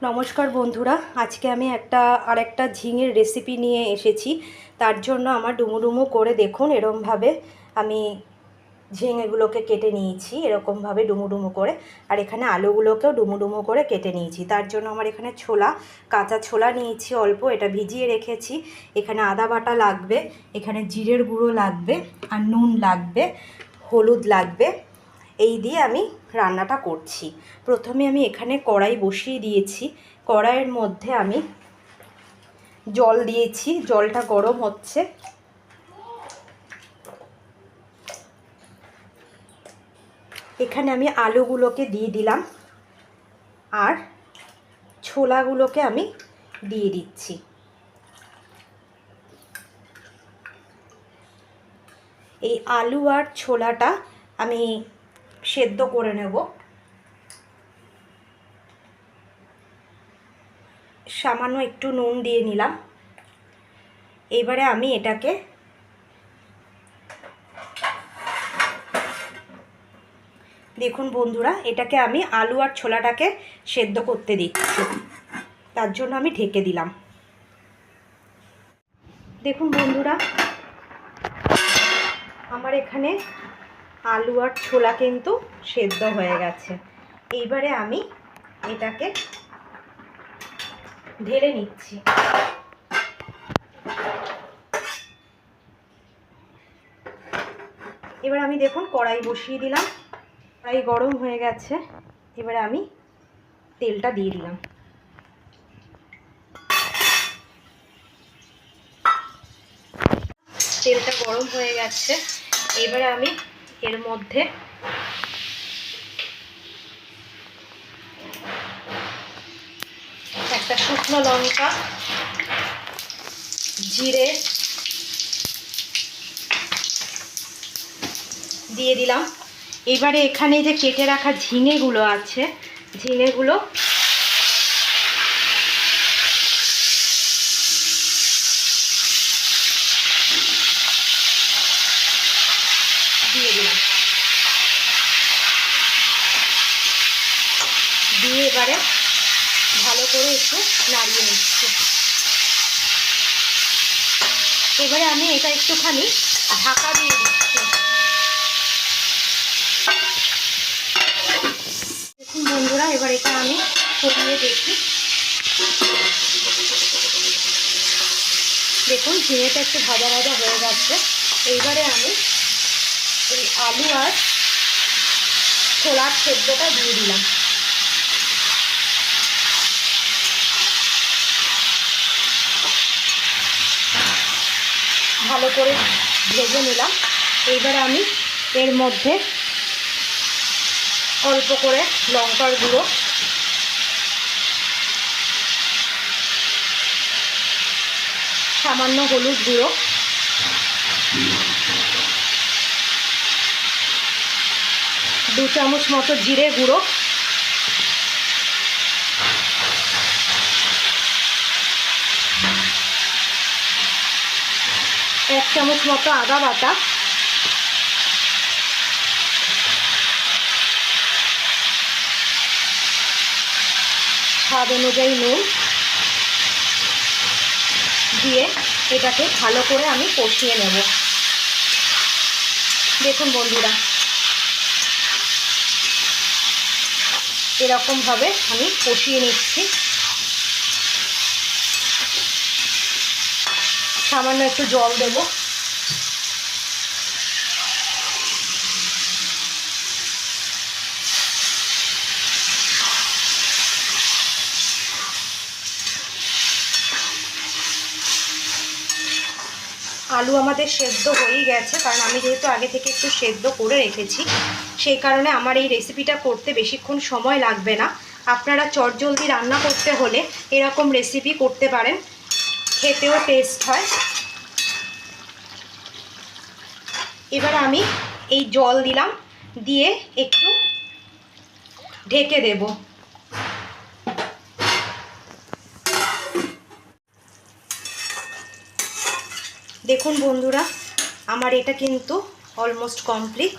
নমস্কার বন্ধুরা, আজকে আমি আরেকটা ঝিঙের রেসিপি নিয়ে এসেছি। তার জন্য আমার ডুমুডুমু করে দেখুন এরকমভাবে আমি ঝিঙেগুলোকে কেটে নিয়েছি, এরকমভাবে ডুমুডুমু করে। আর এখানে আলুগুলোকেও ডুমুডুমু করে কেটে নিয়েছি। তার জন্য আমার এখানে কাঁচা ছোলা নিয়েছি অল্প, এটা ভিজিয়ে রেখেছি। এখানে আদা বাটা লাগবে, এখানে জিরের গুঁড়ো লাগবে, আর নুন লাগবে, হলুদ লাগবে। এই দিয়ে আমি রান্নাটা করছি। প্রথমে আমি এখানে কড়াই বসিয়ে দিয়েছি। কড়াইয়ের মধ্যে আমি জল দিয়েছি, জলটা গরম হচ্ছে। এখানে আমি আলুগুলোকে দিয়ে দিলাম আর ছোলাগুলোকে আমি দিয়ে দিচ্ছি। এই আলু আর ছোলাটা আমি সেদ্ধ করে নেব। সামান্য একটু নুন দিয়ে নিলাম। এবারে আমি এটাকে দেখুন বন্ধুরা, এটাকে আমি আলু আর ছোলাটাকে সেদ্ধ করতে দিচ্ছি। তার জন্য আমি ঢেকে দিলাম। দেখুন বন্ধুরা, আমার এখানে আলু আর ছোলা কিন্তু সেদ্ধ হয়ে গেছে। এইবারে আমি এটাকে ঢেলে নিচ্ছি। এবার আমি দেখুন কড়াই বসিয়ে দিলাম। কড়াই গরম হয়ে গেছে। এবারে আমি তেলটা দিয়ে দিলাম। তেলটা গরম হয়ে গেছে। এবারে আমি এর মধ্যে একটা শুকনো লঙ্কা, জিরে দিয়ে দিলাম। এবারে এখানে যে কেটে রাখা ঝিঙেগুলো আছে, ঝিঙেগুলো দিয়ে দিলাম। দিয়ে এবারে ভালো করে একটু নাড়িয়ে নিচ্ছি। এবারে আমি এটা একটুখানি ঢাকা দিয়ে দিচ্ছি। দেখুন বন্ধুরা, এবার এটা আমি সরিয়ে দেখি। দেখুন ঝিঙেটা একটু ভাজা ভাজা হয়ে যাচ্ছে। এইবারে আমি এই আলু আর ছোলার সেদ্ধটা দিয়ে দিলাম। ভালো করে ভেজে নিলাম। এইবারে আমি এর মধ্যে অল্প করে লঙ্কার গুঁড়ো, সামান্য হলুদ গুঁড়ো, দু চামচ মতো জিরে গুঁড়ো, এক চামচ মতো আদা বাটা, স্বাদ অনুযায়ী নুন দিয়ে এটাকে ভালো করে আমি কষিয়ে নেব। দেখুন বন্ধুরা, এরকমভাবে আমি কষিয়ে নিচ্ছি। সামান্য একটু জল দেব। আলু আমাদের সেদ্ধ হয়েই গেছে, কারণ আমি যেহেতু আগে থেকে একটু সেদ্ধ করে রেখেছি, সেই কারণে আমার এই রেসিপিটা করতে বেশিক্ষণ সময় লাগবে না। আপনারা চটজলদি রান্না করতে হলে এরকম রেসিপি করতে পারেন, খেতেও টেস্ট হয়। এবার আমি এই জল দিলাম, দিয়ে একটু ঢেকে দেব। দেখুন বন্ধুরা, আমার এটা কিন্তু অলমোস্ট কমপ্লিট।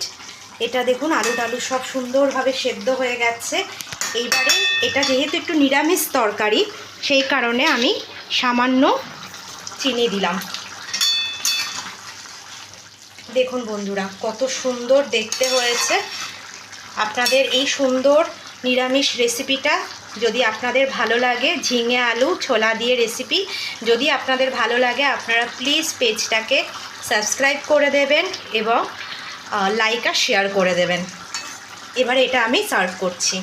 এটা দেখুন আলু টালু সব সুন্দরভাবে সেদ্ধ হয়ে গেছে। এইবারে এটা যেহেতু একটু নিরামিষ তরকারি, সেই কারণে আমি সামান্য চিনি দিলাম। দেখুন বন্ধুরা, কত সুন্দর দেখতে হয়েছে। আপনাদের এই সুন্দর নিরামিষ রেসিপিটা যদি আপনাদের ভালো লাগে, ঝিঙে আলু ছোলা দিয়ে রেসিপি যদি আপনাদের ভালো লাগে, আপনারা প্লিজ পেজটাকে সাবস্ক্রাইব করে দেবেন এবং লাইক আর শেয়ার করে দেবেন। এবারে এটা আমি সার্ভ করছি।